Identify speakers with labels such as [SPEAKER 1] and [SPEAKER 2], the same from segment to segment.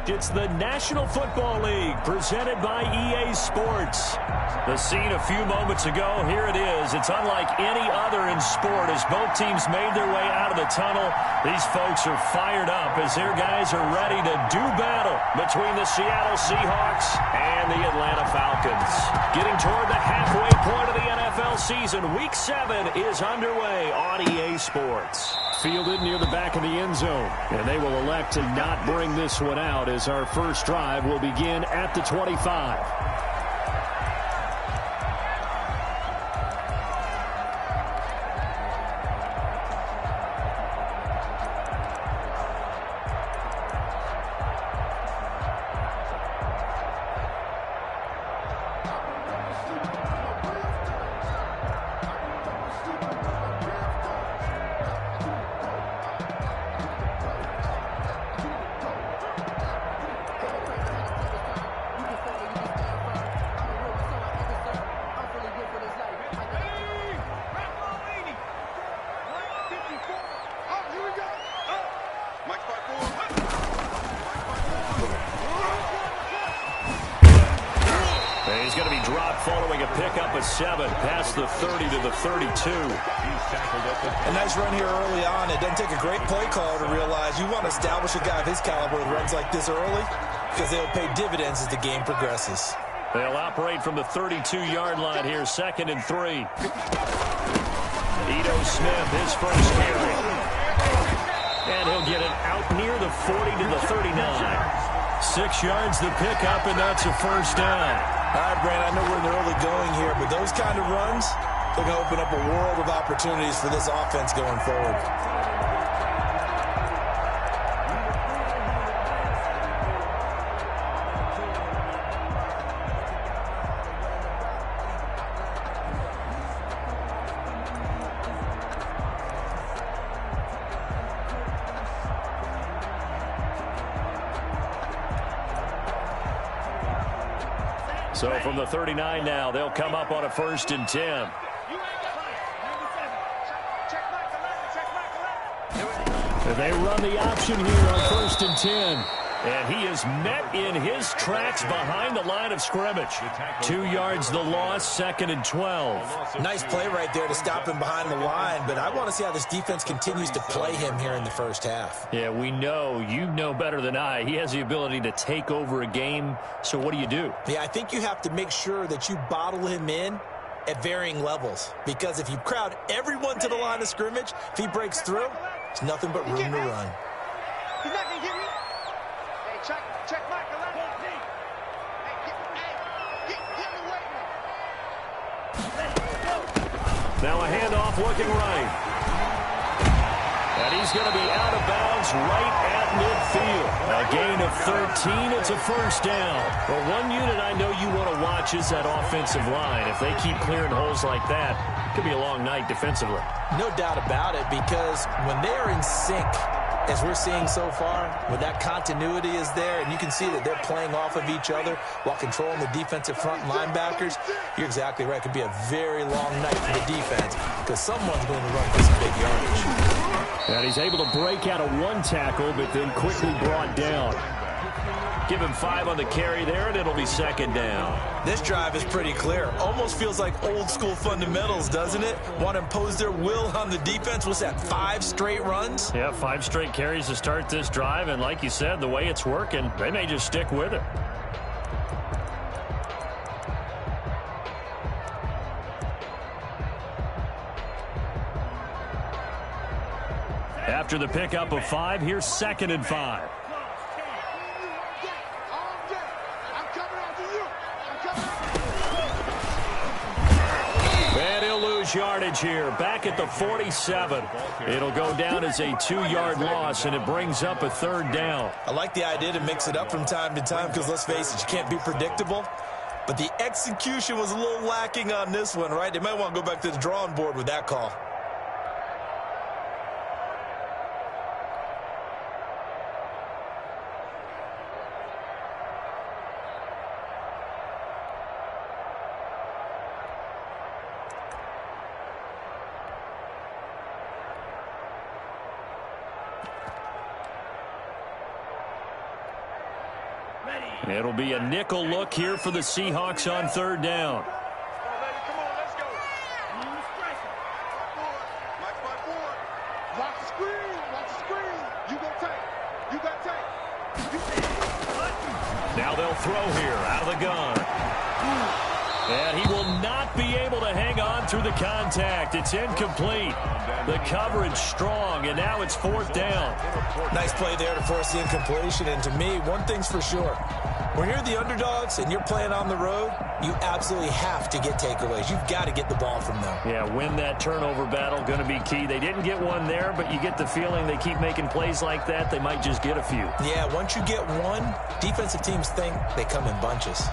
[SPEAKER 1] It's the National Football League presented by EA Sports. The scene a few moments ago, here it is. It's unlike any other in sport as both teams made their way out of the tunnel. These folks are fired up as their guys are ready to do battle between the Seattle Seahawks and the Atlanta Falcons. Getting toward the halfway point of the NFL season, Week 7 is underway on EA Sports. Fielded near the back of the end zone, and they will elect to not bring this one out as our first drive will begin at the 25. He's going to be dropped following a pickup of 7 past the 30 to the 32.
[SPEAKER 2] A nice run here early on. It doesn't take a great play caller to realize you want to establish a guy of his caliber with runs like this early because they'll pay dividends as the game progresses.
[SPEAKER 1] They'll operate from the 32-yard line here, 2nd and 3. Ito Smith, his first carry. And he'll get it out near the 40 to the 39. 6 yards the pickup, and that's a first down.
[SPEAKER 2] All right, Brandon, I know we're in the early going here, but those kind of runs, they're going to open up a world of opportunities for this offense going forward.
[SPEAKER 1] So from the 39 now, they'll come up on a 1st and 10. They run the option here on 1st and 10. And he is met in his tracks behind the line of scrimmage. 2 yards the loss, 2nd and 12.
[SPEAKER 2] Nice play right there to stop him behind the line, but I want to see how this defense continues to play him here in the first half.
[SPEAKER 1] Yeah, we know. You know better than I. He has the ability to take over a game, so what do you do?
[SPEAKER 2] Yeah, I think you have to make sure that you bottle him in at varying levels, because if you crowd everyone to the line of scrimmage, if he breaks through, there's nothing but room to run.
[SPEAKER 3] He's not going to get me. Hey, check Mike.
[SPEAKER 1] Now a handoff looking right. And he's going to be out of bounds right at midfield. A gain of 13. It's a first down. Well, one unit I know you want to watch is that offensive line. If they keep clearing holes like that, it could be a long night defensively.
[SPEAKER 2] No doubt about it, because when they're in sync, as we're seeing so far, when that continuity is there, and you can see that they're playing off of each other while controlling the defensive front linebackers, you're exactly right. It could be a very long night for the defense because someone's going to run for some big yardage.
[SPEAKER 1] And he's able to break out of 1 tackle, but then quickly brought down. Give him 5 on the carry there, and it'll be 2nd down.
[SPEAKER 2] This drive is pretty clear. Almost feels like old school fundamentals, doesn't it? Want to impose their will on the defense. What's that, 5 straight runs?
[SPEAKER 1] Yeah, 5 straight carries to start this drive, and like you said, the way it's working, they may just stick with it. After the pickup of 5, here's 2nd and 5. And he'll lose yardage here. Back at the 47. It'll go down as a 2-yard loss, and it brings up a 3rd down.
[SPEAKER 2] I like the idea to mix it up from time to time because, let's face it, you can't be predictable. But the execution was a little lacking on this one, right? They might want to go back to the drawing board with that call.
[SPEAKER 1] It'll be a nickel look here for the Seahawks on third down.
[SPEAKER 3] Come on, let's go. Watch the screen. Watch the screen. You go tight. You got tight.
[SPEAKER 1] Now they'll throw here out of the gun. And he will not be able to hang on through the contact. It's incomplete. The coverage strong, and now it's fourth down.
[SPEAKER 2] Nice play there to force the incompletion. And to me, one thing's for sure. When you're the underdogs and you're playing on the road, you absolutely have to get takeaways. You've got to get the ball from them.
[SPEAKER 1] Yeah, win that turnover battle, going to be key. They didn't get one there, but you get the feeling they keep making plays like that, they might just get a few.
[SPEAKER 2] Yeah, once you get one, defensive teams think they come in bunches.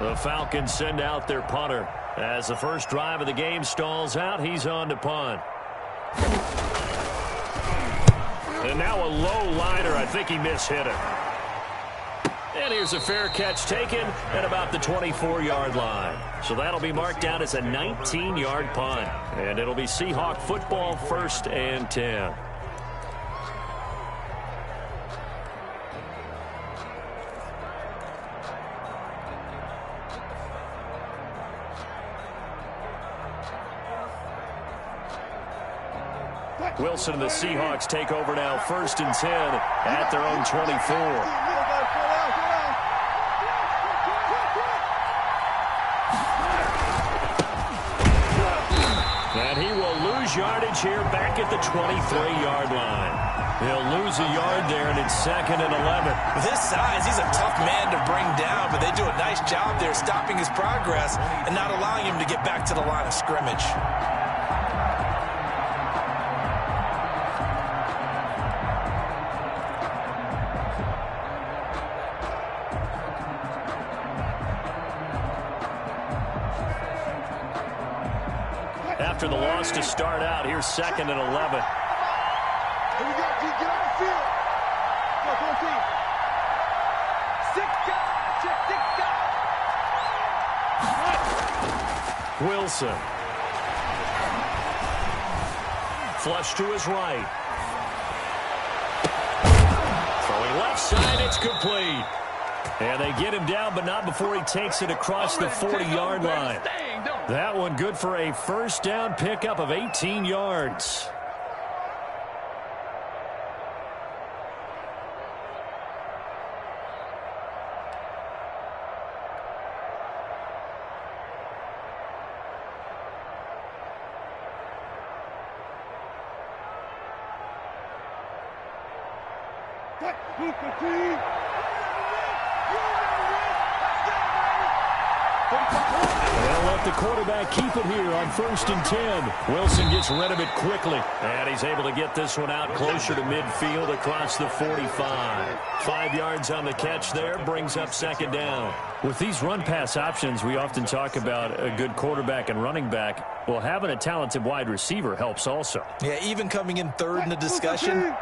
[SPEAKER 1] The Falcons send out their punter. As the first drive of the game stalls out, he's on to punt. And now a low liner. I think he mishit it. And here's a fair catch taken at about the 24-yard line. So that'll be marked down as a 19-yard punt. And it'll be Seahawk football, 1st and 10. Wilson and the Seahawks take over now, 1st and 10 at their own 24. And he will lose yardage here back at the 23-yard line. He'll lose a yard there, and it's 2nd and 11.
[SPEAKER 2] With his size, he's a tough man to bring down, but they do a nice job there stopping his progress and not allowing him to get back to the line of scrimmage.
[SPEAKER 1] After the loss to start out, here's 2nd and 11.
[SPEAKER 3] Here we go, G. Get off the field. Go, team. 6 guys. Check 6 guys.
[SPEAKER 1] Wilson. Flush to his right. Throwing left side, it's complete. And they get him down, but not before he takes it across the 40-yard line. That one good for a first down pickup of 18 yards. They'll let the quarterback keep it here on 1st and 10. Wilson gets rid of it quickly. And he's able to get this one out closer to midfield across the 45. 5 yards on the catch there brings up 2nd down. With these run-pass options, we often talk about a good quarterback and running back. Well, having a talented wide receiver helps also.
[SPEAKER 2] Yeah, even coming in 3rd in the discussion,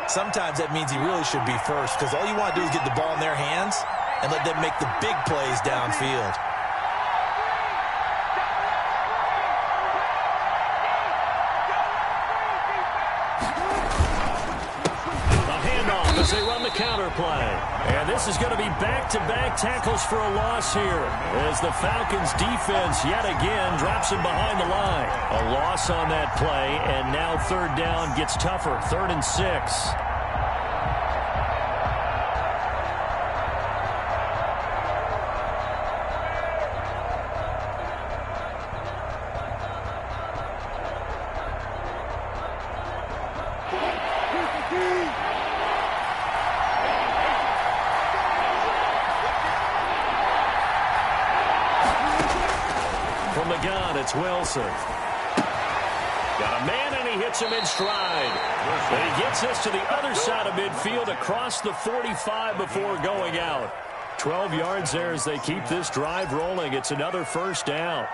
[SPEAKER 2] sometimes that means he really should be first, because all you want to do is get the ball in their hands and let them make the big plays downfield.
[SPEAKER 1] As they run the counter play. And this is going to be back-to-back tackles for a loss here as the Falcons defense yet again drops him behind the line. A loss on that play, and now 3rd down gets tougher. 3rd and 6. It's Wilson. Got a man, and he hits him in stride. But he gets this to the other side of midfield across the 45 before going out. 12 yards there as they keep this drive rolling. It's another first down.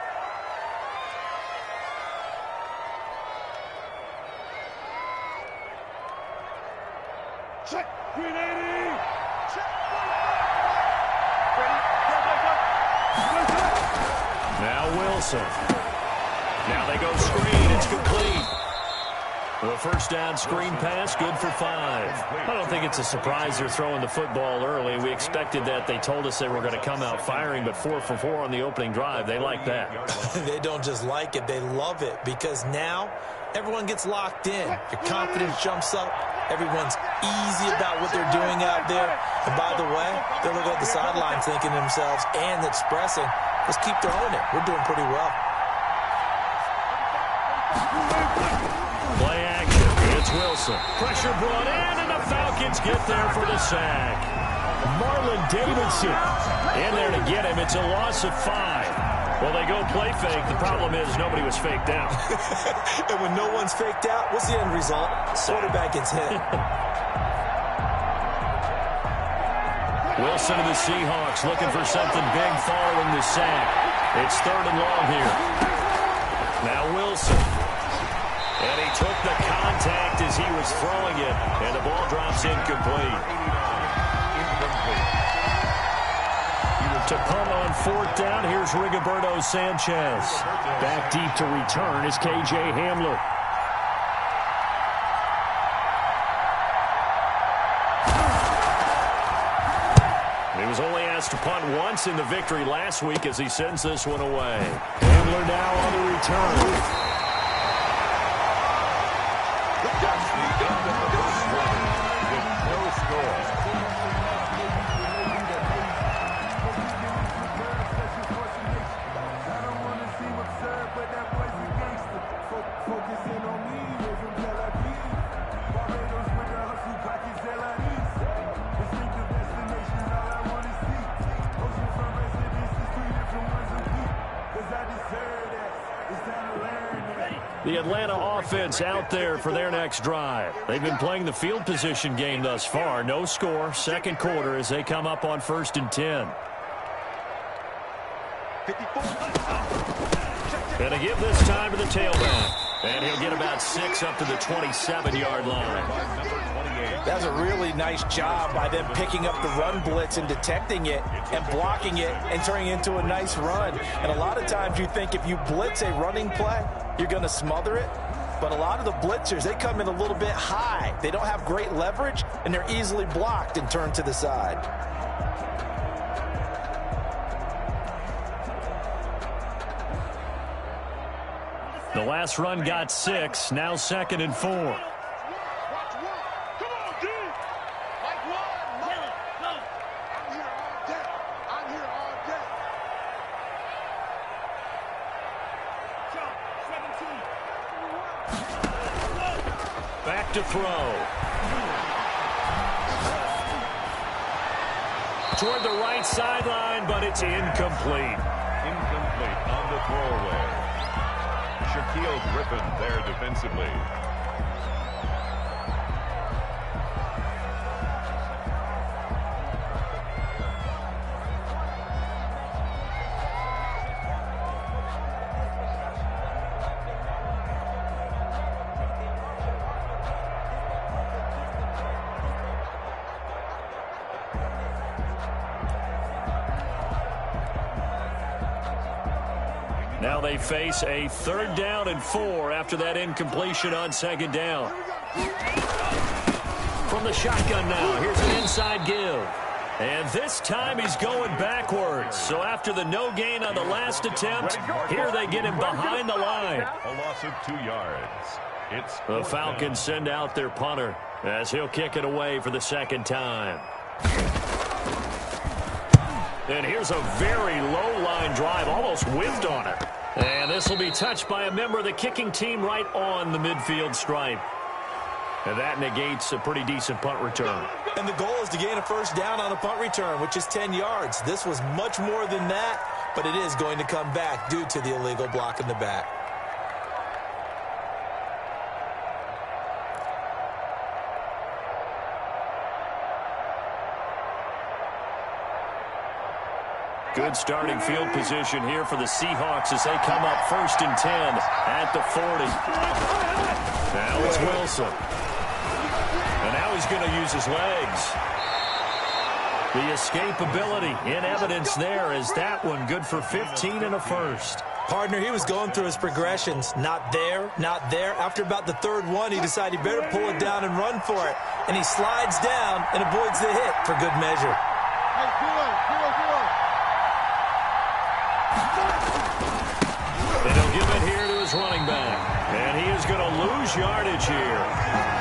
[SPEAKER 3] Check. 380. Check.
[SPEAKER 1] Now Wilson. Now they go screen. It's complete. The first down screen pass, good for 5. I don't think it's a surprise they're throwing the football early. We expected that. They told us they were going to come out firing, but 4 for 4 on the opening drive. They like that.
[SPEAKER 2] They don't just like it, they love it, because now everyone gets locked in. Your confidence jumps up. Everyone's easy about what they're doing out there. And by the way, they're looking at the sideline thinking to themselves and expressing, let's keep throwing it. We're doing pretty well.
[SPEAKER 1] Play action. It's Wilson. Pressure brought in, and the Falcons get there for the sack. Marlon Davidson in there to get him. It's a loss of 5. Well, they go play fake. The problem is nobody was faked out.
[SPEAKER 2] And when no one's faked out, what's the end result? Quarterback gets hit.
[SPEAKER 1] Wilson of the Seahawks looking for something big following the sack. It's 3rd and long here. Now Wilson. And he took the contact as he was throwing it, and the ball drops incomplete. To punt on 4th down, here's Rigoberto Sanchez. Back deep to return is K.J. Hamler. He was only asked to punt once in the victory last week as he sends this one away. Hamler now on the return. The Atlanta offense out there for their next drive. They've been playing the field position game thus far. No score, 2nd quarter as they come up on 1st and 10. And to give this time to the tailback. And he'll get about 6 up to the 27-yard line.
[SPEAKER 2] That's a really nice job by them picking up the run blitz and detecting it and blocking it and turning it into a nice run. And a lot of times you think if you blitz a running play, you're going to smother it. But a lot of the blitzers, they come in a little bit high. They don't have great leverage, and they're easily blocked and turned to the side.
[SPEAKER 1] The last run got 6, now 2nd and 4. Back to throw. Toward the right sideline, but it's incomplete.
[SPEAKER 4] Incomplete on the throwaway. Shaquille Griffin there defensively.
[SPEAKER 1] Now they face a 3rd down and 4 after that incompletion on 2nd down. From the shotgun now, here's an inside give. And this time he's going backwards. So after the no gain on the last attempt, here they get him behind the line.
[SPEAKER 4] A loss of 2 yards. It's
[SPEAKER 1] the Falcons send out their punter as he'll kick it away for the 2nd time. And here's a very low line drive, almost whiffed on it. And this will be touched by a member of the kicking team right on the midfield stripe. And that negates a pretty decent punt return.
[SPEAKER 2] And the goal is to gain a 1st down on a punt return, which is 10 yards. This was much more than that, but it is going to come back due to the illegal block in the back.
[SPEAKER 1] Good starting field position here for the Seahawks as they come up 1st and 10 at the 40. Now it's Wilson. And now he's going to use his legs. The escapability in evidence there is that one good for 15 and a 1st.
[SPEAKER 2] Partner, he was going through his progressions. Not there, not there. After about the third one, he decided he better pull it down and run for it. And he slides down and avoids the hit for good measure.
[SPEAKER 3] Hey,
[SPEAKER 1] And he'll give it here to his running back. And he is going to lose yardage here.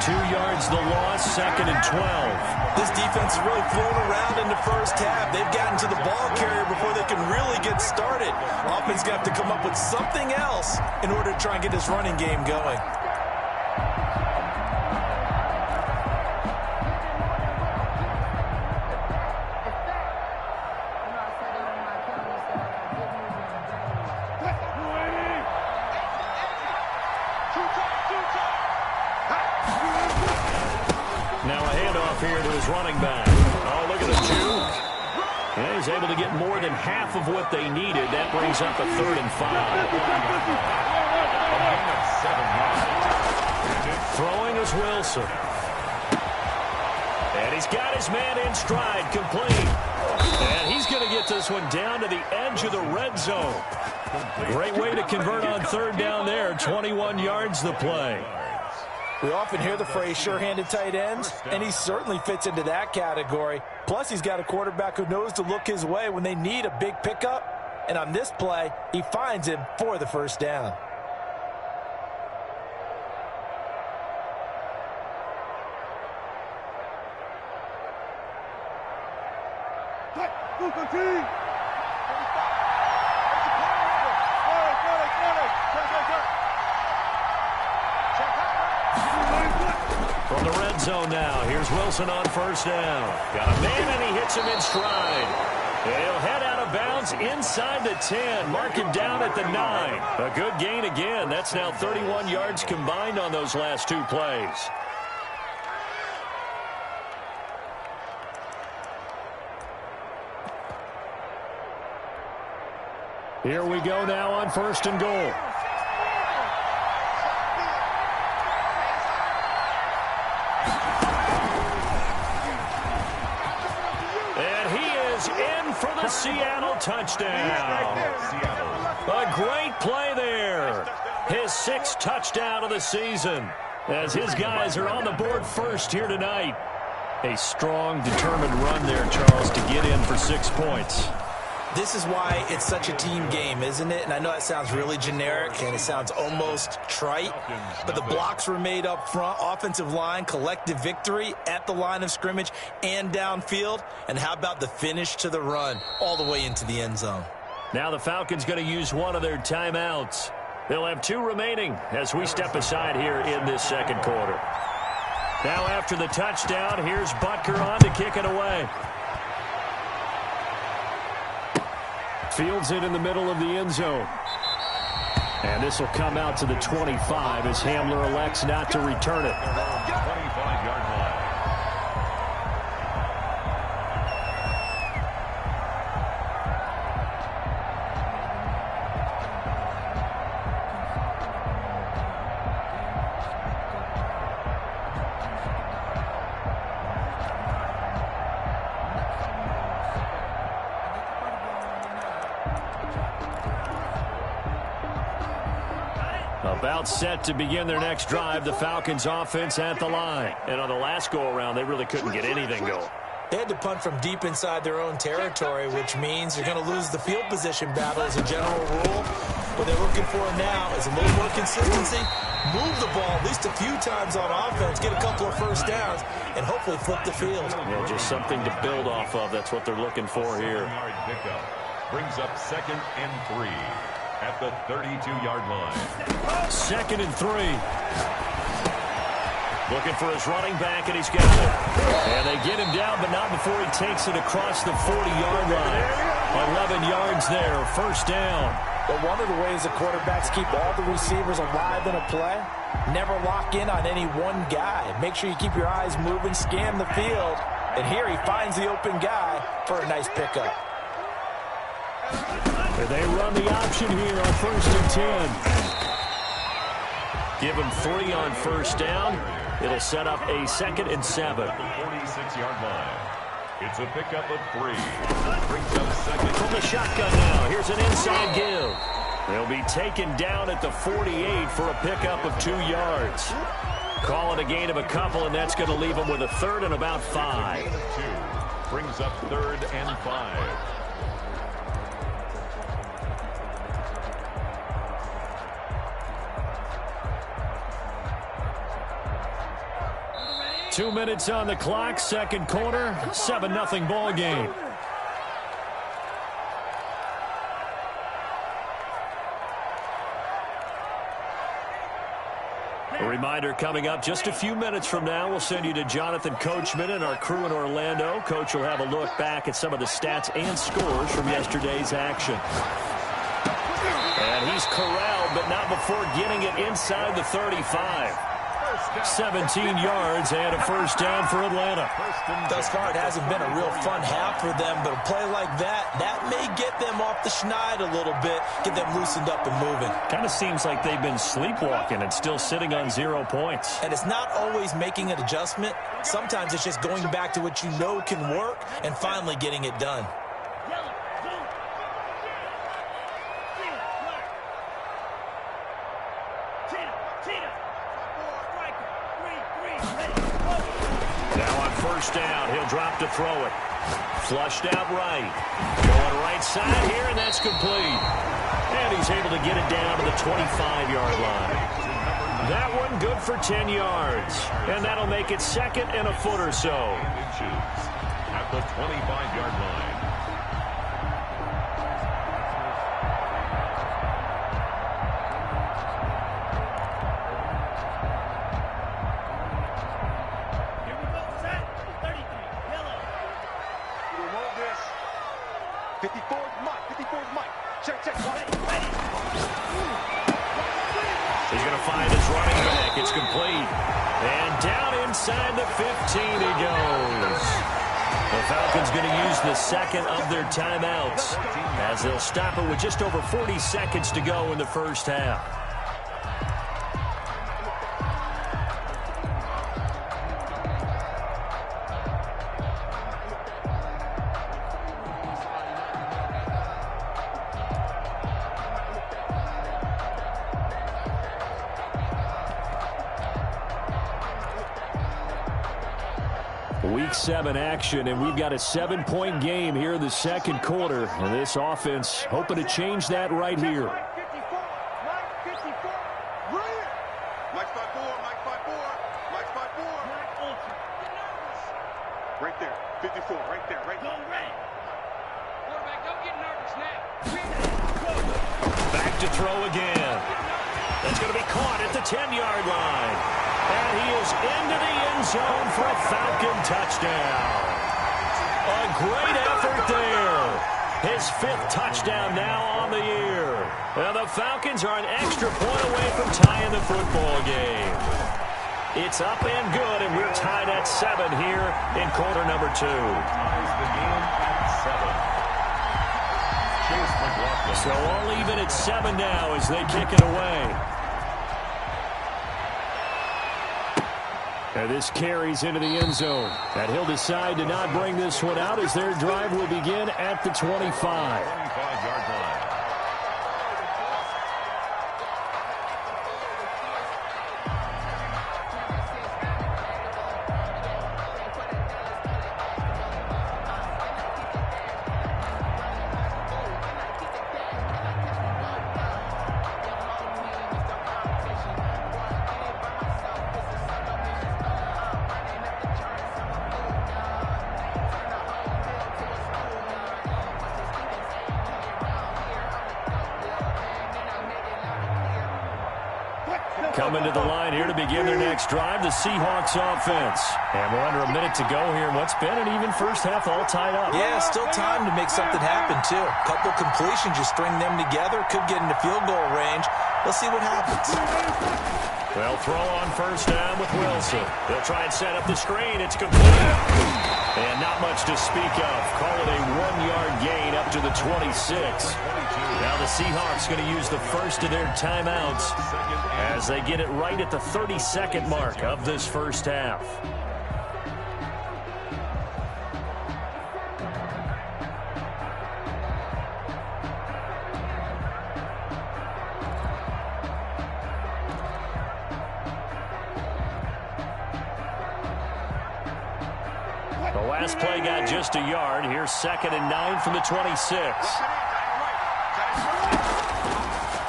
[SPEAKER 1] 2 yards the loss, 2nd and 12.
[SPEAKER 2] This defense is really flown around in the first half. They've gotten to the ball carrier before they can really get started. Offense going to have to come up with something else in order to try and get this running game going.
[SPEAKER 1] Now a handoff here to his running back. Oh, look at the juke. And he's able to get more than half of what they needed. That brings up a 3rd and 5. Throwing is Wilson. And he's got his man in stride, complete. And he's going to get this one down to the edge of the red zone. Great way to convert on 3rd down there. 21 yards the play.
[SPEAKER 2] We often hear the phrase sure-handed tight ends, and he certainly fits into that category. Plus, he's got a quarterback who knows to look his way when they need a big pickup. And on this play, he finds him for the 1st down.
[SPEAKER 1] From the red zone now, here's Wilson on 1st down. Got a man, and he hits him in stride. And he'll head out of bounds inside the 10, mark him down at the 9. A good gain again. That's now 31 yards combined on those last 2 plays. Here we go now on 1st and goal. For the Seattle touchdown. A great play there. His 6th touchdown of the season as his guys are on the board first here tonight. A strong, determined run there, Charles, to get in for 6 points.
[SPEAKER 2] This is why it's such a team game, isn't it? And I know that sounds really generic and it sounds almost trite, but the blocks were made up front, offensive line, collective victory at the line of scrimmage and downfield. And how about the finish to the run all the way into the end zone?
[SPEAKER 1] Now the Falcons going to use one of their timeouts. They'll have 2 remaining as we step aside here in this 2nd quarter. Now after the touchdown, here's Butker on to kick it away. Fields it in the middle of the end zone. And this will come out to the 25 as Hamler elects not to return it.
[SPEAKER 4] 25-yard line.
[SPEAKER 1] About set to begin their next drive, the Falcons offense at the line. And on the last go-around, they really couldn't get anything going.
[SPEAKER 2] They had to punt from deep inside their own territory, which means you're going to lose the field position battle as a general rule. What they're looking for now is a little more consistency, move the ball at least a few times on offense, get a couple of 1st downs, and hopefully flip the field.
[SPEAKER 1] Yeah, just something to build off of. That's what they're looking for here.
[SPEAKER 4] Brings up 2nd and 3. At the 32-yard line.
[SPEAKER 1] 2nd and 3. Looking for his running back, and he's got it. And they get him down, but not before he takes it across the 40-yard line. 11 yards there, 1st down.
[SPEAKER 2] But one of the ways the quarterbacks keep all the receivers alive in a play, never lock in on any one guy. Make sure you keep your eyes moving, scan the field. And here he finds the open guy for a nice pickup.
[SPEAKER 1] And they run the option here on 1st and 10. Give him 3 on 1st down. It'll set up a 2nd and 7.
[SPEAKER 4] 46-yard line. It's a pickup of 3. Brings up 2nd.
[SPEAKER 1] From the shotgun now. Here's an inside give. He'll be taken down at the 48 for a pickup of 2 yards. Call it a gain of a couple, and that's going to leave him with a third and about 5.
[SPEAKER 4] Gain of 2 brings up 3rd and 5.
[SPEAKER 1] Two minutes on the clock, second quarter, 7-0 ball game. A reminder coming up just a few minutes from now. We'll send you to Jonathan Coachman and our crew in Orlando. Coach will have a look back at some of the stats and scores from yesterday's action. And he's corralled, but not before getting it inside the 35. 17 yards and a first down for Atlanta.
[SPEAKER 2] Thus far, it hasn't been a real fun half for them, but a play like that may get them off the schneid a little bit, get them loosened up and moving.
[SPEAKER 1] Kind of seems like they've been sleepwalking and still sitting on 0 points.
[SPEAKER 2] And it's not always making an adjustment. Sometimes it's just going back to what you know can work and finally getting it done.
[SPEAKER 1] Down, he'll drop to throw it. Flushed out right. Going right side here, and that's complete. And he's able to get it down to the 25-yard line. That one good for 10 yards. And that'll make it second and a foot or so.
[SPEAKER 4] At the 25-yard line.
[SPEAKER 1] He's going to find his running back. It's complete. And down inside the 15 he goes. The Falcons going to use the second of their timeouts as they'll stop it with just over 40 seconds to go in the first half. Week 7 action, and we've got a 7-point game here in the second quarter. And this offense hoping to change that right here.
[SPEAKER 3] Right there, 54, right there, right there.
[SPEAKER 5] Quarterback, don't get nervous now.
[SPEAKER 1] Back to throw again. That's going to be caught at the 10-yard line. And he is into the end zone for a Falcon touchdown. A great effort there. His 5th touchdown now on the year. And the Falcons are an extra point away from tying the football game. It's up and good, and we're tied at 7 here in quarter number 2.
[SPEAKER 4] Ties the game at 7.
[SPEAKER 1] So all even at 7 now as they kick it away. And this carries into the end zone. And he'll decide to not bring this one out as their drive will begin at the 25.
[SPEAKER 4] 25-yard line.
[SPEAKER 1] Coming to the line here to begin their next drive, the Seahawks offense. And we're under a minute to go here in what's been an even first half all tied up.
[SPEAKER 2] Yeah, still time to make something happen, too. A couple completions, you string them together, could get into field goal range. Let's see what happens.
[SPEAKER 1] They'll throw on first down with Wilson. They'll try and set up the screen. It's complete. And not much to speak of. Call it a 1-yard gain up to the 26. Now the Seahawks going to use the first of their timeouts as they get it right at the 30-second mark of this first half. last play got just a yard. Here's 2nd and 9 from the 26.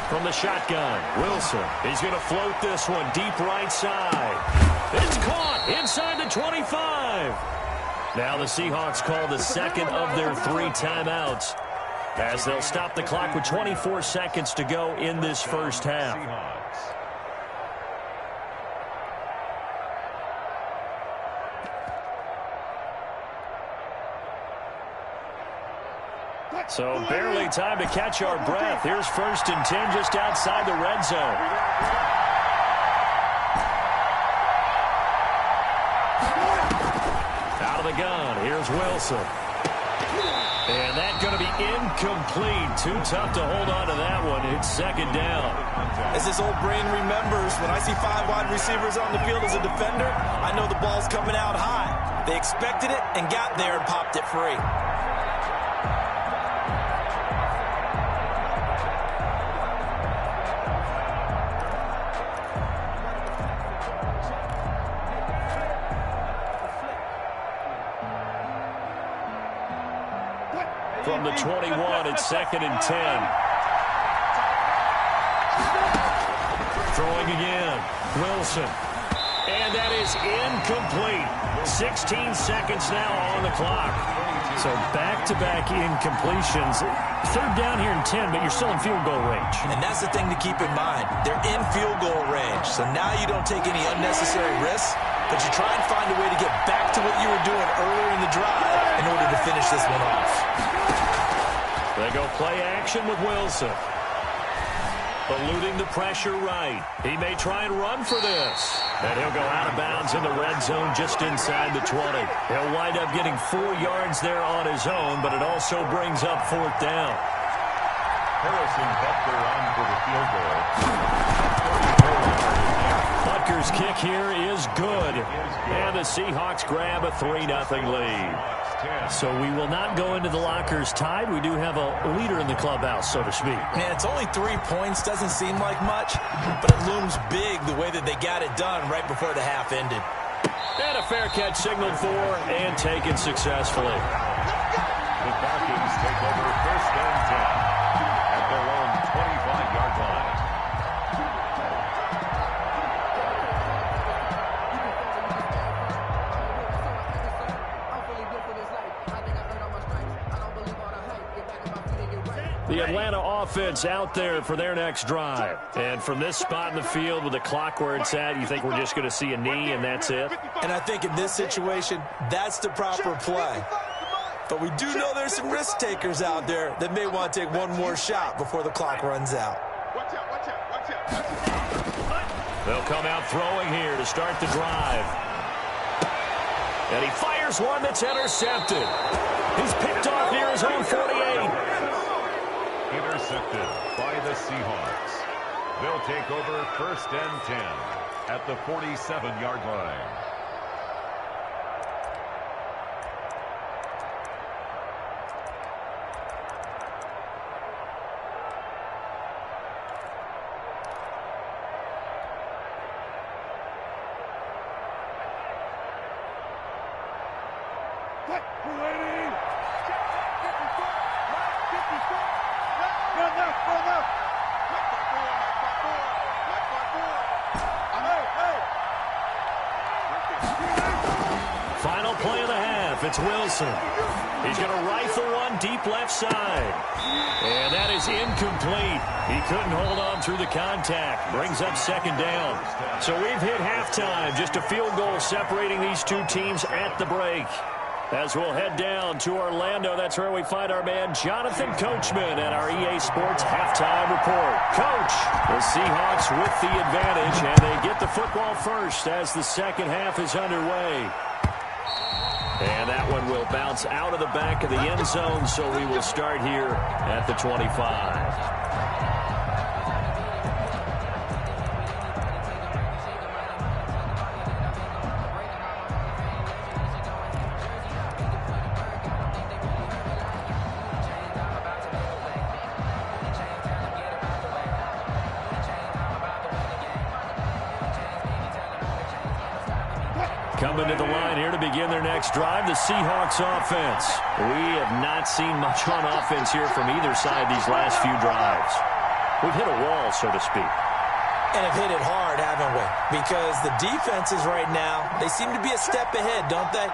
[SPEAKER 1] From the shotgun, Wilson. He's going to float this one deep right side. It's caught inside the 25. Now the Seahawks call the second of their 3 timeouts, as they'll stop the clock with 24 seconds to go in this first half. So barely time to catch our breath. Here's 1st and 10 just outside the red zone. Out of the gun, here's Wilson. And that's going to be incomplete. Too tough to hold on to that one. It's 2nd down.
[SPEAKER 2] As his old brain remembers, when I see 5 wide receivers on the field as a defender, I know the ball's coming out high. They expected it and got there and popped it free.
[SPEAKER 1] From the 21, it's 2nd and 10. Throwing again, Wilson. And that is incomplete. 16 seconds now on the clock. So back-to-back incompletions. 3rd down here and 10, but you're still in field goal range.
[SPEAKER 2] And that's the thing to keep in mind. They're in field goal range. So now you don't take any unnecessary risks, but you try and find a way to get back to what you were doing earlier in the drive in order to finish this one off.
[SPEAKER 1] They go play action with Wilson. Eluding the pressure right. He may try and run for this. And he'll go out of bounds in the red zone just inside the 20. He'll wind up getting 4 yards there on his own, but it also brings up 4th down.
[SPEAKER 4] Harrison Butker on for the field goal.
[SPEAKER 1] Butker's kick here is good. And the Seahawks grab a 3-0 lead. So we will not go into the lockers tied. We do have a leader in the clubhouse, so to speak.
[SPEAKER 2] Man, it's only 3 points. Doesn't seem like much, but it looms big the way that they got it done right before the half ended.
[SPEAKER 1] And a fair catch signaled for and taken successfully.
[SPEAKER 4] The Falcons take over 1st and 10 at their own 25-yard line.
[SPEAKER 1] The Atlanta offense out there for their next drive. And from this spot in the field with the clock where it's at, you think we're just going to see a knee and that's it?
[SPEAKER 2] And I think in this situation, that's the proper play. But we do know there's some risk takers out there that may want to take one more shot before the clock runs out.
[SPEAKER 3] Watch out, watch out, watch out.
[SPEAKER 1] They'll come out throwing here to start the drive. And he fires one that's intercepted. He's picked off near his own 48.
[SPEAKER 4] Intercepted by the Seahawks. They'll take over 1st and 10 at the 47-yard line.
[SPEAKER 1] Final play of the half. It's Wilson. He's going to rifle one deep left side. And that is incomplete. He couldn't hold on through the contact. Brings up 2nd down. So we've hit halftime. Just a field goal separating these two teams at the break. As we'll head down to Orlando, that's where we find our man Jonathan Coachman at our EA Sports Halftime Report. Coach, the Seahawks with the advantage, and they get the football first as the second half is underway. And that one will bounce out of the back of the end zone, so we will start here at the 25. coming to the line here to begin their next drive, the Seahawks offense. We have not seen much on offense here from either side these last few drives. We've hit a wall, so to speak.
[SPEAKER 2] And have hit it hard, haven't we? Because the defenses right now, they seem to be a step ahead, don't they?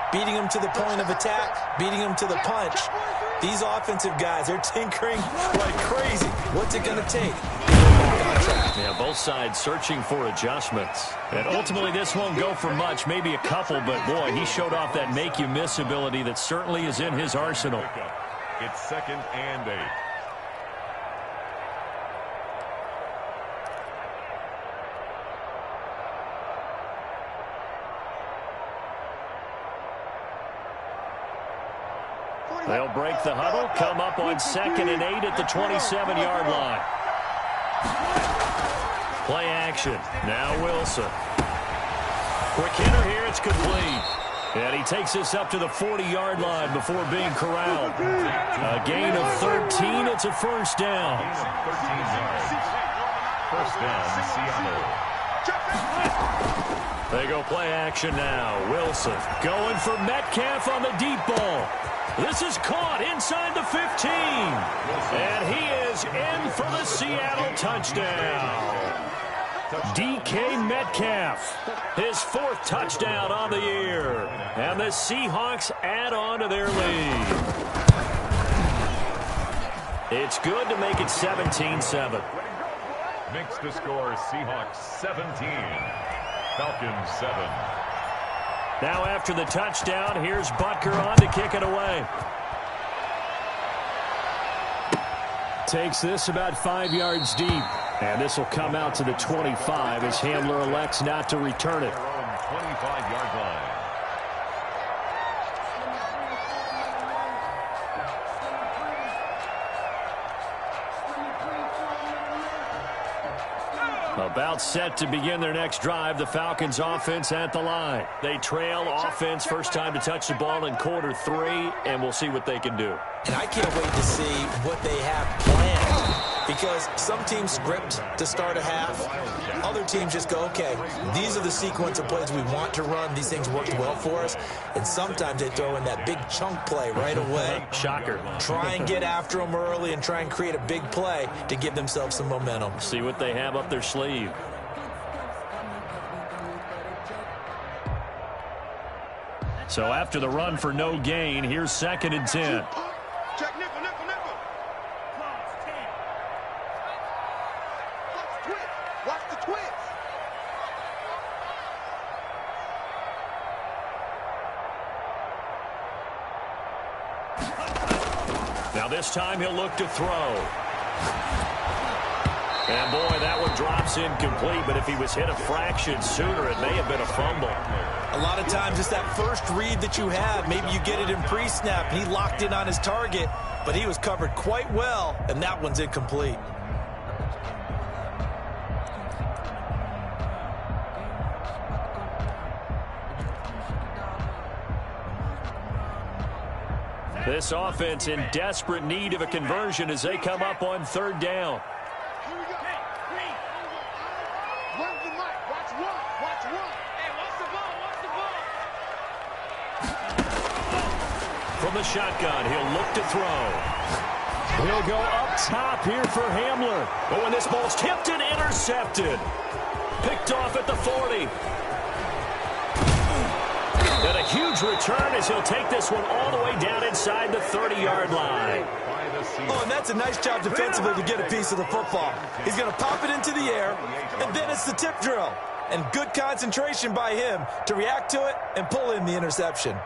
[SPEAKER 2] Beating them to the point of attack, beating them to the punch. These offensive guys, they're tinkering like crazy. What's it going to take?
[SPEAKER 1] Yeah, both sides searching for adjustments. And ultimately, this won't go for much, maybe a couple, but boy, he showed off that make-you-miss ability that certainly is in his arsenal.
[SPEAKER 4] It's 2nd and 8.
[SPEAKER 1] They'll break the huddle, come up on 2nd and 8 at the 27-yard line. Play action. Now Wilson. Quick hitter here. It's complete. And he takes this up to the 40-yard line before being corralled. A gain of 13. It's a first down.
[SPEAKER 4] 13 yards. First down, Seattle.
[SPEAKER 1] They go play action now. Wilson going for Metcalf on the deep ball. This is caught inside the 15. And he is in for the Seattle touchdown. DK Metcalf, his 4th touchdown on the year. And the Seahawks add on to their lead. It's good to make it 17-7.
[SPEAKER 4] Makes the score Seahawks 17. Falcons 7.
[SPEAKER 1] Now after the touchdown, here's Butker on to kick it away. Takes this about 5 yards deep. And this will come out to the 25 as Hamler elects not to return it.
[SPEAKER 4] 25-yard line.
[SPEAKER 1] About set to begin their next drive, the Falcons offense at the line. They trail offense, first time to touch the ball in quarter 3, and we'll see what they can do.
[SPEAKER 2] And I can't wait to see what they have planned. Because some teams script to start a half. Other teams just go, okay, these are the sequence of plays we want to run. These things worked well for us. And sometimes they throw in that big chunk play right away.
[SPEAKER 1] Shocker.
[SPEAKER 2] Try and get after them early and try and create a big play to give themselves some momentum.
[SPEAKER 1] See what they have up their sleeve. So after the run for no gain, here's 2nd and 10.
[SPEAKER 3] Check nickel, nickel, nickel. Watch the twitch.
[SPEAKER 1] Now this time he'll look to throw. And boy, that one drops incomplete, but if he was hit a fraction sooner, it may have been a fumble.
[SPEAKER 2] A lot of times it's that first read that you have. Maybe you get it in pre-snap. He locked in on his target, but he was covered quite well, and that one's incomplete.
[SPEAKER 1] This offense in desperate need of a conversion as they come up on 3rd down.
[SPEAKER 3] Here we go. Run the mic. Watch one. Watch one.
[SPEAKER 5] Hey, watch the ball. Watch the ball.
[SPEAKER 1] From the shotgun, he'll look to throw. He'll go up top here for Hamler. But when this ball's tipped and intercepted. Picked off at the 40. And a huge return as he'll take this one all the way down inside the 30-yard line.
[SPEAKER 2] Oh, and that's a nice job defensively to get a piece of the football. He's going to pop it into the air, and then it's the tip drill. And good concentration by him to react to it and pull in the interception.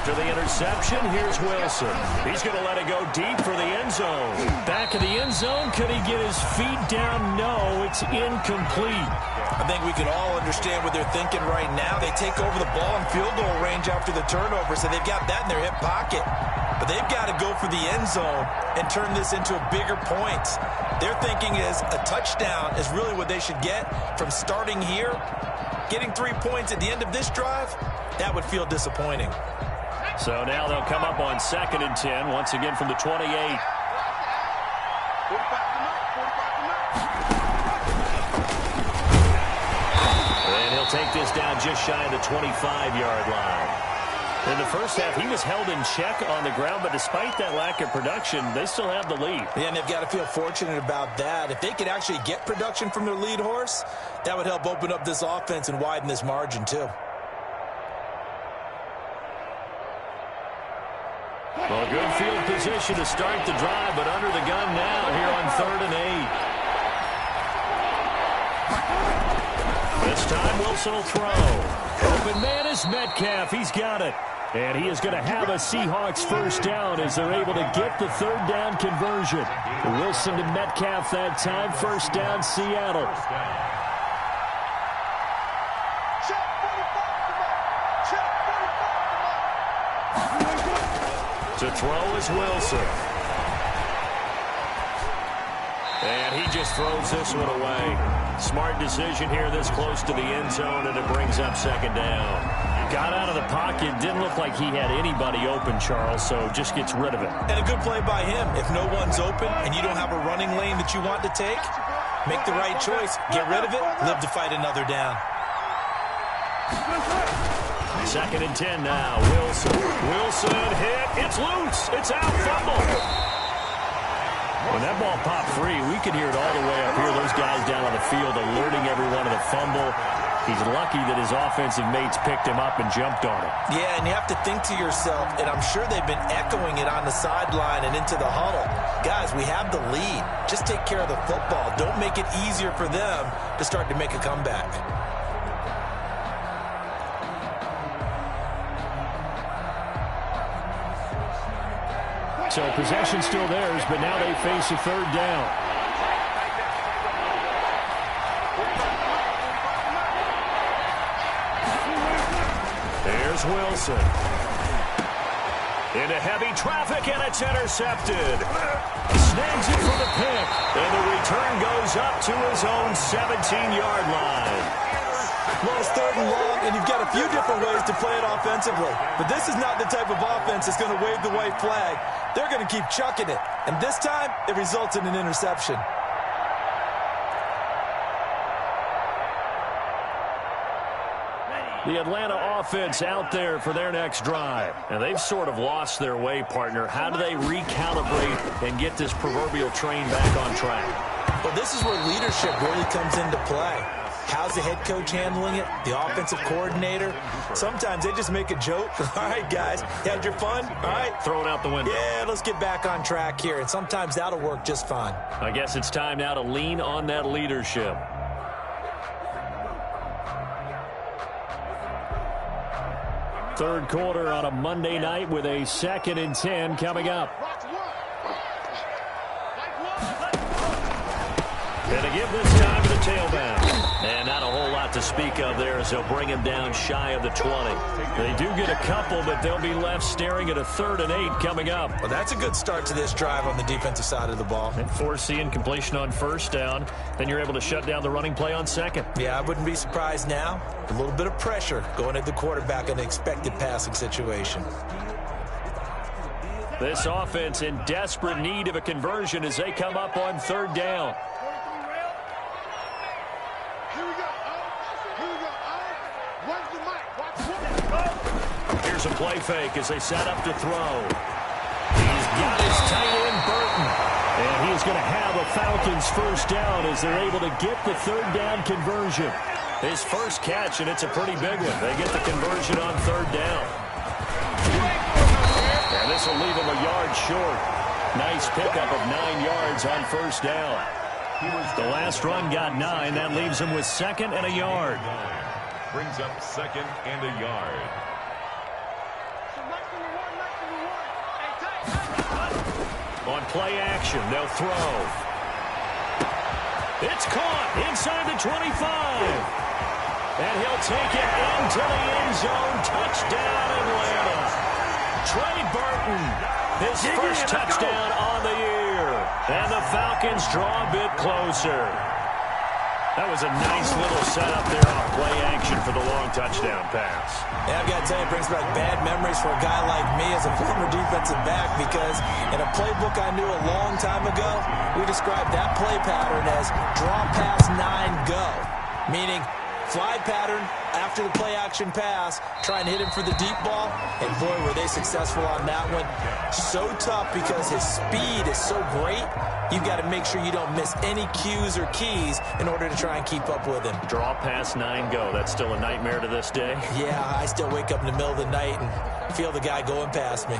[SPEAKER 1] After the interception, here's Wilson. He's going to let it go deep for the end zone. Back of the end zone, could he get his feet down? No, it's incomplete.
[SPEAKER 2] I think we can all understand what they're thinking right now. They take over the ball in field goal range after the turnover, so they've got that in their hip pocket. But they've got to go for the end zone and turn this into a bigger point. Their thinking is a touchdown is really what they should get from starting here. Getting 3 points at the end of this drive, that would feel disappointing.
[SPEAKER 1] So now they'll come up on 2nd and 10, once again from the 28.
[SPEAKER 3] 45 to 9, 45.
[SPEAKER 1] take this down just shy of the 25-yard line. In the first half, he was held in check on the ground, but despite that lack of production, they still have the lead.
[SPEAKER 2] Yeah, and they've got to feel fortunate about that. If they could actually get production from their lead horse, that would help open up this offense and widen this margin, too.
[SPEAKER 1] Well, good field position to start the drive, but under the gun now here on 3rd and 8. This time, Wilson will throw. Open man is Metcalf. He's got it. And he is going to have a Seahawks first down as they're able to get the 3rd down conversion. Wilson to Metcalf that time. First down, Seattle. To throw is Wilson. And he just throws this one away. Smart decision here this close to the end zone, and it brings up 2nd down. Got out of the pocket. Didn't look like he had anybody open, Charles, so just gets rid of it.
[SPEAKER 2] And a good play by him. If no one's open and you don't have a running lane that you want to take, make the right choice. Get rid of it. Live to fight another down.
[SPEAKER 1] 2nd and 10 now. Wilson hit. It's loose. It's out. Fumble. When that ball popped free, we could hear it all the way up here. Those guys down on the field alerting everyone of the fumble. He's lucky that his offensive mates picked him up and jumped on him.
[SPEAKER 2] Yeah, and you have to think to yourself, and I'm sure they've been echoing it on the sideline and into the huddle. Guys, we have the lead. Just take care of the football. Don't make it easier for them to start to make a comeback.
[SPEAKER 1] So possession still theirs, but now they face a 3rd down. There's Wilson. Into heavy traffic, and it's intercepted. Snags it for the pick, and the return goes up to his own 17-yard line.
[SPEAKER 2] Well, it's 3rd and long, and you've got a few different ways to play it offensively. But this is not the type of offense that's going to wave the white flag. They're going to keep chucking it. And this time, it results in an interception.
[SPEAKER 1] The Atlanta offense out there for their next drive. And they've sort of lost their way, partner. How do they recalibrate and get this proverbial train back on track?
[SPEAKER 2] Well, this is where leadership really comes into play. How's the head coach handling it? The offensive coordinator? Sometimes they just make a joke. All right, guys, you had your fun? All right.
[SPEAKER 1] Throw it out the window.
[SPEAKER 2] Yeah, let's get back on track here. And sometimes that'll work just fine.
[SPEAKER 1] I guess it's time now to lean on that leadership. Third quarter on a Monday night with a 2nd and 10 coming up. And to give this time to the tailback. And not a whole lot to speak of there as they'll bring him down shy of the 20. They do get a couple, but they'll be left staring at a 3rd and 8 coming up.
[SPEAKER 2] Well, that's a good start to this drive on the defensive side of the ball.
[SPEAKER 1] And foreseeing completion on 1st down, then you're able to shut down the running play on 2nd.
[SPEAKER 2] Yeah, I wouldn't be surprised now. A little bit of pressure going at the quarterback in an expected passing situation.
[SPEAKER 1] This offense in desperate need of a conversion as they come up on 3rd down. Here's a play fake as they set up to throw. He's got his tight end, Burton. And he's going to have a Falcons first down as they're able to get the 3rd down conversion. His first catch, and it's a pretty big one. They get the conversion on 3rd down. And this will leave him a yard short. Nice pickup of 9 yards on 1st down. The last run got 9. That leaves him with 2nd and a yard.
[SPEAKER 4] Brings up 2nd and a yard.
[SPEAKER 1] On play action, they'll throw. It's caught inside the 25. And he'll take it into the end zone. Touchdown, Atlanta. Trey Burton, his first touchdown on the year. And the Falcons draw a bit closer. That was a nice little setup there off play action for the long touchdown pass.
[SPEAKER 2] Yeah, I've got to tell you, it brings back bad memories for a guy like me as a former defensive back, because in a playbook I knew a long time ago, we described that play pattern as draw pass 9 go, meaning fly pattern after the play-action pass, trying to hit him for the deep ball, and boy, were they successful on that one. So tough because his speed is so great, you've got to make sure you don't miss any cues or keys in order to try and keep up with him.
[SPEAKER 1] Draw past 9 go. That's still a nightmare to this day.
[SPEAKER 2] Yeah, I still wake up in the middle of the night and feel the guy going past me.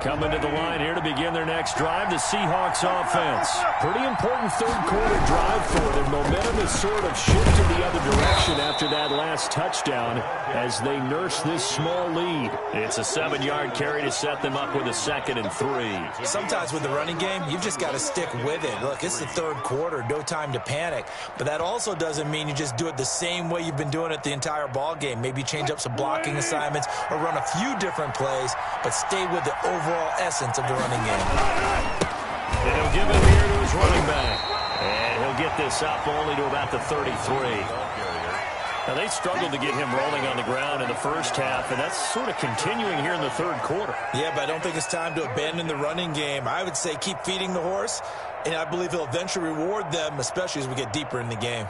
[SPEAKER 1] Coming to the line here to begin their next drive, the Seahawks offense. Pretty important third-quarter drive for them. Momentum has sort of shifted the other direction after that last touchdown as they nurse this small lead. It's a 7-yard carry to set them up with a 2nd and 3.
[SPEAKER 2] Sometimes with the running game, you've just got to stick with it. Look, it's the third quarter, no time to panic. But that also doesn't mean you just do it the same way you've been doing it the entire ball game. Maybe change up some blocking assignments or run a few different plays, but stay with the overall essence of the running game.
[SPEAKER 1] And he'll give it here to his running back. And he'll get this up only to about the 33. Now, they struggled to get him rolling on the ground in the first half, and that's sort of continuing here in the third quarter.
[SPEAKER 2] Yeah, but I don't think it's time to abandon the running game. I would say keep feeding the horse, and I believe he'll eventually reward them, especially as we get deeper in the game.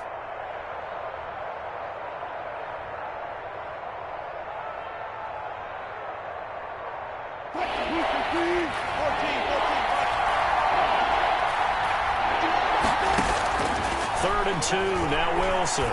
[SPEAKER 1] Third and 2, now Wilson. And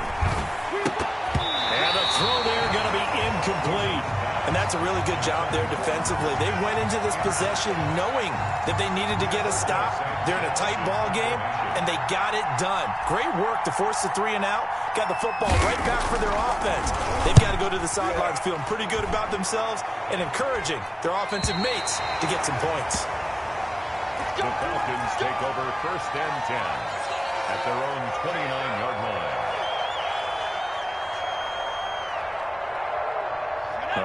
[SPEAKER 1] the throw there going to be incomplete.
[SPEAKER 2] And that's a really good job there defensively. They went into this possession knowing that they needed to get a stop. They're in a tight ball game, and they got it done. Great work to force the 3 and out. Got the football right back for their offense. They've got to go to the sidelines feeling pretty good about themselves and encouraging their offensive mates to get some points.
[SPEAKER 4] The Falcons take over 1st and 10 at their own 29-yard line.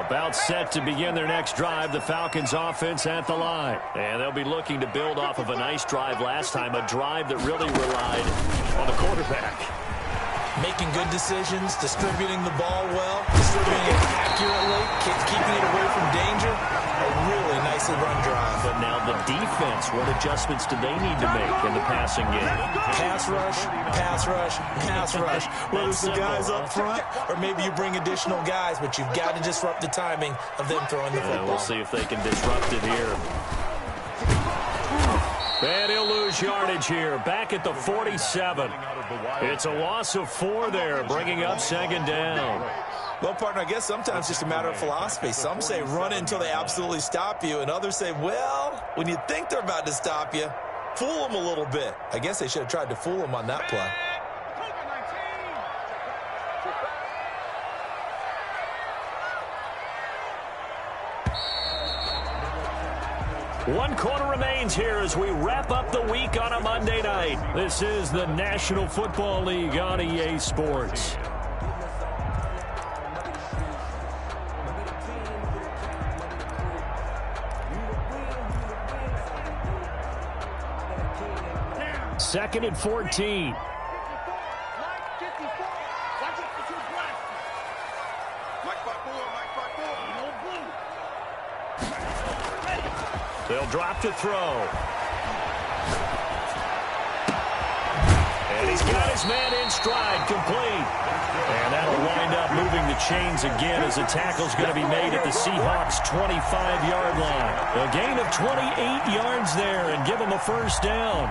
[SPEAKER 1] About set to begin their next drive, the Falcons offense at the line. And they'll be looking to build off of a nice drive last time, a drive that really relied on the quarterback.
[SPEAKER 2] Making good decisions, distributing the ball well, distributing it accurately, keeping it away from danger. A really nicely run drive.
[SPEAKER 1] But now the defense, what adjustments do they need to make in the passing game?
[SPEAKER 2] Pass rush, pass rush, pass rush. Whether it's the guys up front or maybe you bring additional guys, but you've got to disrupt the timing of them throwing the football.
[SPEAKER 1] We'll see if they can disrupt it here. And he'll lose yardage here, back at the 47. It's a loss of 4 there, bringing up 2nd down.
[SPEAKER 2] Well, partner, I guess sometimes it's just a matter of philosophy. Some say run it until they absolutely stop you, and others say, well, when you think they're about to stop you, fool them a little bit. I guess they should have tried to fool them on that play.
[SPEAKER 1] One quarter remains here as we wrap up the week on a Monday night. This is the National Football League on EA Sports. Second and 14. They'll drop to throw. And he's got his man in stride, complete. And that'll wind up moving the chains again as the tackle's going to be made at the Seahawks' 25-yard line. A gain of 28 yards there and give them a first down.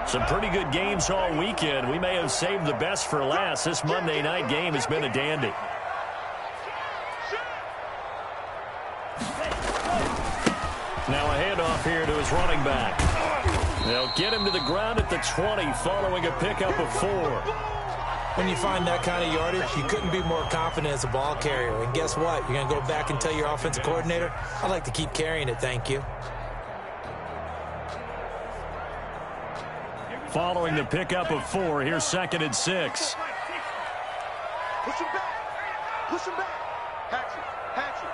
[SPEAKER 1] Some pretty good games all weekend. We may have saved the best for last. This Monday night game has been a dandy. Now a handoff here to his running back. They'll get him to the ground at the 20 following a pickup of 4.
[SPEAKER 2] When you find that kind of yardage, you couldn't be more confident as a ball carrier. And guess what? You're going to go back and tell your offensive coordinator, I'd like to keep carrying it, thank you.
[SPEAKER 1] Following the pickup of 4, here's 2nd and 6.
[SPEAKER 3] Push him back. Push him back. Hatchet. Hatchet.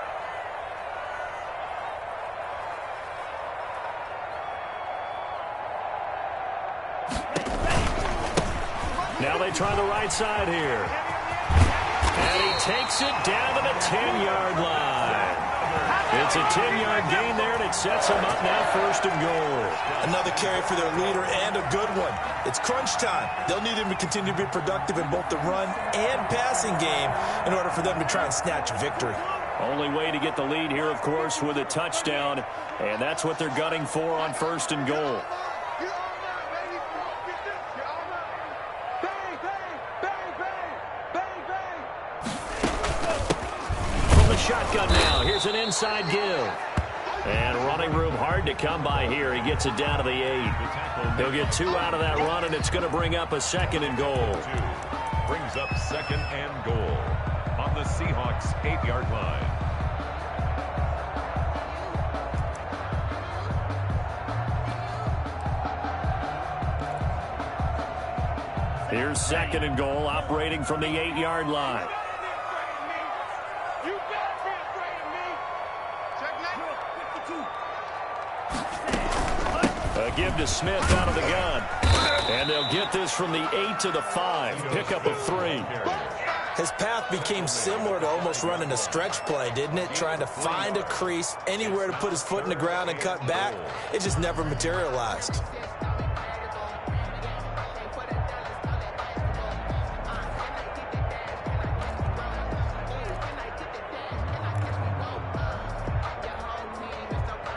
[SPEAKER 1] Now they try the right side here. And he takes it down to the 10-yard line. It's a 10-yard gain there, and it sets them up now 1st and goal.
[SPEAKER 2] Another carry for their leader and a good one. It's crunch time. They'll need him to continue to be productive in both the run and passing game in order for them to try and snatch victory.
[SPEAKER 1] Only way to get the lead here, of course, with a touchdown, and that's what they're gunning for on 1st and goal. Shotgun now. Here's an inside give. And running room hard to come by here. He gets it down to the 8. He'll get 2 out of that run, and it's going to bring up a 2nd and goal.
[SPEAKER 4] Brings up 2nd and goal on the Seahawks 8-yard line.
[SPEAKER 1] Here's 2nd and goal, operating from the 8-yard line. A give to Smith out of the gun. And they'll get this from the 8 to the 5. Pickup of 3.
[SPEAKER 2] His path became similar to almost running a stretch play, didn't it? Trying to find a crease, anywhere to put his foot in the ground and cut back. It just never materialized.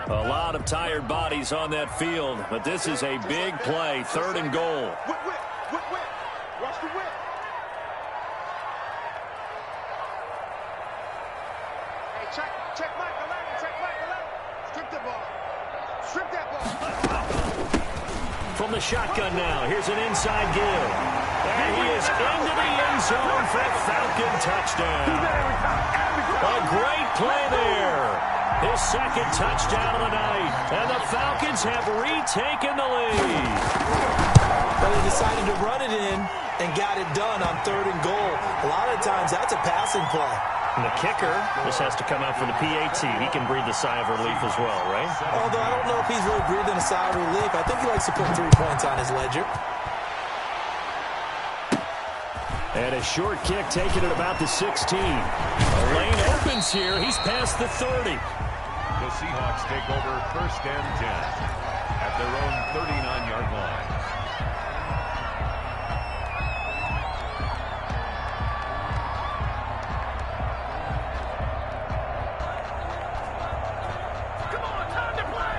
[SPEAKER 1] A lot of tired bodies on that field, but this is a big play, 3rd and goal.
[SPEAKER 3] Whip. Watch the whip. Hey, check Mike 11. Strip the ball. Strip that ball.
[SPEAKER 1] From the shotgun now, here's an inside give. And he is into the end zone for a Falcon touchdown. A great play there. His 2nd touchdown of the night. And the Falcons have retaken the lead.
[SPEAKER 2] But they decided to run it in and got it done on 3rd and goal. A lot of times that's a passing play.
[SPEAKER 1] And the kicker, this has to come out for the PAT. He can breathe a sigh of relief as well, right?
[SPEAKER 2] Although I don't know if he's really breathing a sigh of relief. I think he likes to put 3 points on his ledger.
[SPEAKER 1] And a short kick taken at about the 16. The lane opens here. He's past the 30.
[SPEAKER 4] The Seahawks take over 1st and 10 at their own 39-yard line.
[SPEAKER 5] Come on, time to play.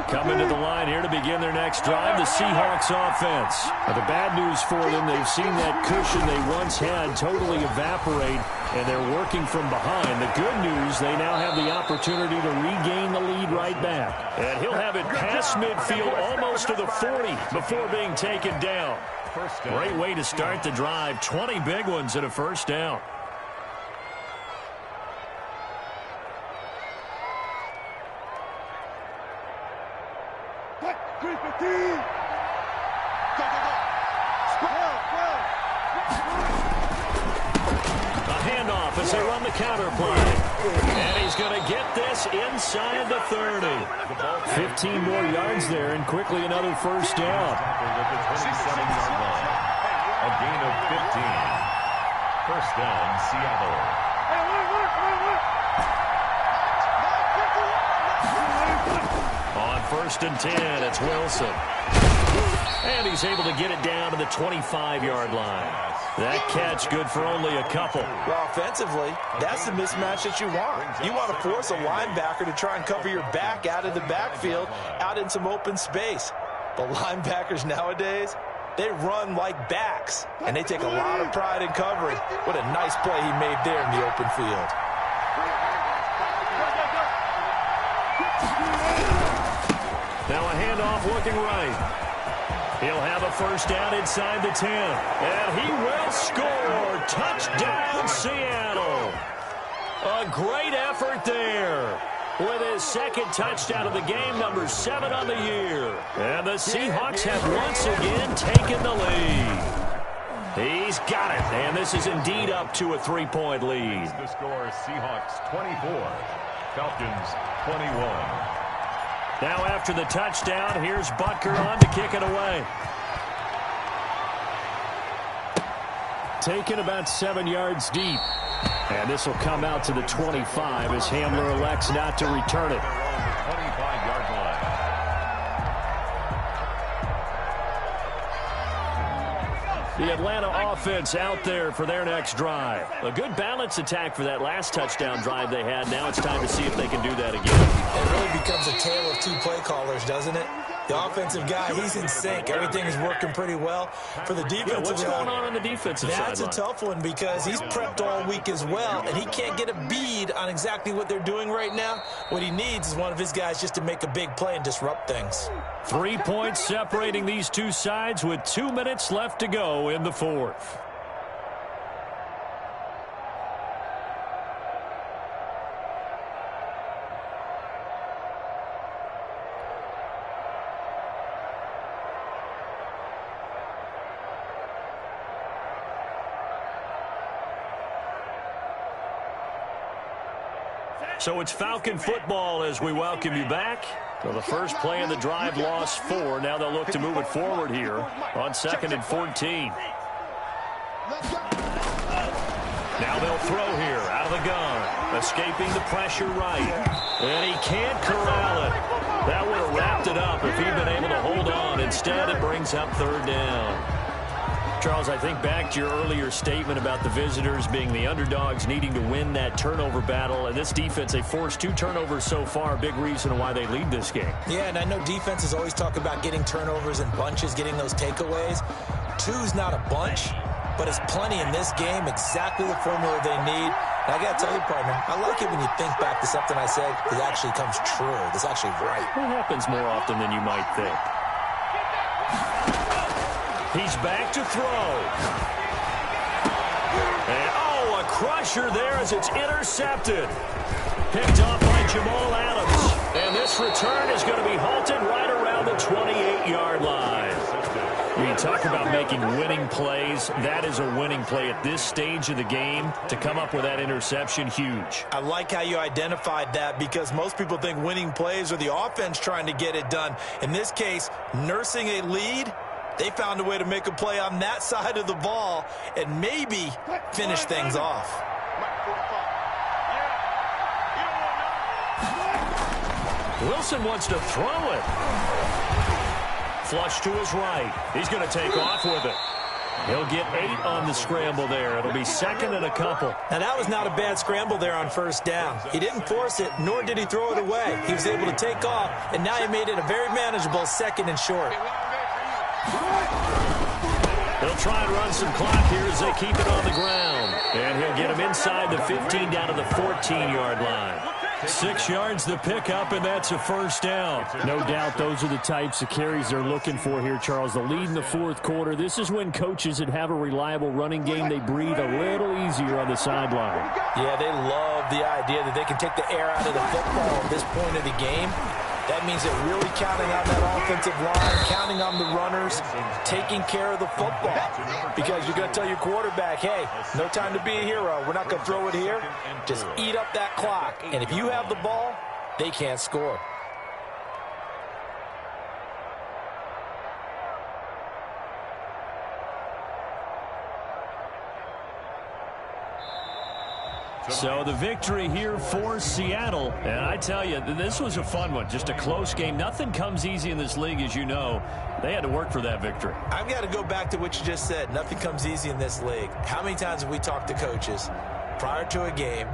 [SPEAKER 1] Coming to the line here to begin their next drive, the Seahawks offense. Now, the bad news for them, they've seen that cushion they once had totally evaporate, and they're working from behind. The good news, they now have the opportunity to regain the lead right back. And he'll have it past midfield almost to the 40 before being taken down. Great way to start the drive. 20 big ones at a 1st down. As they run the counter play. And he's going to get this inside the 30. 15 more yards there, and quickly another 1st down.
[SPEAKER 4] A gain of 15. 1st down, Seattle.
[SPEAKER 1] On 1st and 10, it's Wilson. And he's able to get it down to the 25-yard line. That catch good for only a couple.
[SPEAKER 2] Well, offensively, that's the mismatch that you want. You want to force a linebacker to try and cover your back out of the backfield, out in some open space. But linebackers nowadays, they run like backs, and they take a lot of pride in covering. What a nice play he made there in the open field.
[SPEAKER 1] Now a handoff looking right. He'll have a 1st down inside the 10. And he will score. Touchdown, Seattle. A great effort there. With his 2nd touchdown of the game, number 7 on the year. And the Seahawks have once again taken the lead. He's got it. And this is indeed up to a 3-point lead.
[SPEAKER 4] The score, Seahawks 24, Falcons 21.
[SPEAKER 1] Now after the touchdown, here's Butker on to kick it away. taken about 7 yards deep. And this will come out to the 25 as Hamler elects not to return it.
[SPEAKER 4] 25-yard line.
[SPEAKER 1] The Atlanta offense out there for their next drive. A good balance attack for that last touchdown drive they had. Now it's time to see if they can do that again.
[SPEAKER 2] It really becomes a tale of two play callers, doesn't it? The offensive guy, he's in sync. Everything is working pretty well. For the defensive guy,
[SPEAKER 1] what's going on the defensive side?
[SPEAKER 2] That's a tough one because he's prepped all week as well, and he can't get a bead on exactly what they're doing right now. What he needs is one of his guys just to make a big play and disrupt things.
[SPEAKER 1] 3 points separating these two sides with 2 minutes left to go in the fourth. So it's Falcon football as we welcome you back. So the first play of the drive lost 4. Now they'll look to move it forward here on 2nd and 14. Now they'll throw here out of the gun. Escaping the pressure right. And he can't corral it. That would have wrapped it up if he'd been able to hold on. Instead, it brings up 3rd down. Charles, I think back to your earlier statement about the visitors being the underdogs needing to win that turnover battle. And this defense, they forced 2 turnovers so far. Big reason why they lead this game.
[SPEAKER 2] Yeah, and I know defenses always talk about getting turnovers in bunches, getting those takeaways. 2's not a bunch, but it's plenty in this game, exactly the formula they need. And I got to tell you, partner, I like it when you think back to something I said that actually comes true. That's actually right.
[SPEAKER 1] It happens more often than you might think. He's back to throw. And, a crusher there as it's intercepted. Picked off by Jamal Adams. And this return is going to be halted right around the 28-yard line. When you talk about making winning plays, that is a winning play at this stage of the game. To come up with that interception, huge.
[SPEAKER 2] I like how you identified that because most people think winning plays are the offense trying to get it done. In this case, nursing a lead, they found a way to make a play on that side of the ball and maybe finish things off.
[SPEAKER 1] Wilson wants to throw it. Flush to his right. He's going to take off with it. He'll get 8 on the scramble there. It'll be 2nd and a couple.
[SPEAKER 2] Now, that was not a bad scramble there on 1st down. He didn't force it, nor did he throw it away. He was able to take off, and now he made it a very manageable 2nd and short.
[SPEAKER 1] They'll try and run some clock here as they keep it on the ground. And he'll get him inside the 15 down to the 14-yard line. 6 yards the pickup, and that's a 1st down. No doubt those are the types of carries they're looking for here, Charles. The lead in the 4th quarter. This is when coaches that have a reliable running game, they breathe a little easier on the sideline.
[SPEAKER 2] Yeah, they love the idea that they can take the air out of the football at this point of the game. That means they're really counting on that offensive line, counting on the runners, taking care of the football. Because you're going to tell your quarterback, hey, no time to be a hero. We're not going to throw it here. Just eat up that clock. And if you have the ball, they can't score.
[SPEAKER 1] So the victory here for Seattle. And I tell you, this was a fun one. Just a close game. Nothing comes easy in this league, as you know. They had to work for that victory.
[SPEAKER 2] I've got to go back to what you just said. Nothing comes easy in this league. How many times have we talked to coaches prior to a game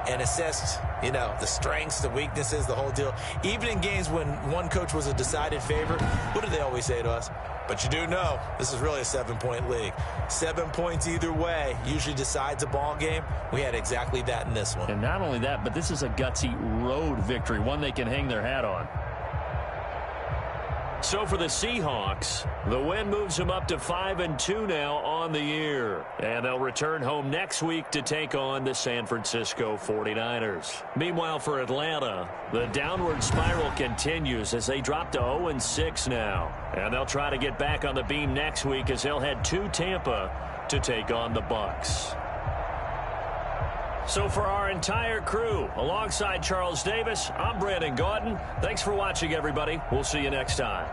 [SPEAKER 2] and assessed, the strengths, the weaknesses, the whole deal? Even in games when one coach was a decided favorite, what do they always say to us? But you do know this is really a 7-point league. 7 points either way usually decides a ball game. We had exactly that in this one.
[SPEAKER 1] And not only that, but this is a gutsy road victory, one they can hang their hat on. So for the Seahawks, the win moves them up to 5-2 now on the year. And they'll return home next week to take on the San Francisco 49ers. Meanwhile, for Atlanta, the downward spiral continues as they drop to 0-6 now. And they'll try to get back on the beam next week as they'll head to Tampa to take on the Bucs. So for our entire crew, alongside Charles Davis, I'm Brandon Gautin. Thanks for watching, everybody. We'll see you next time.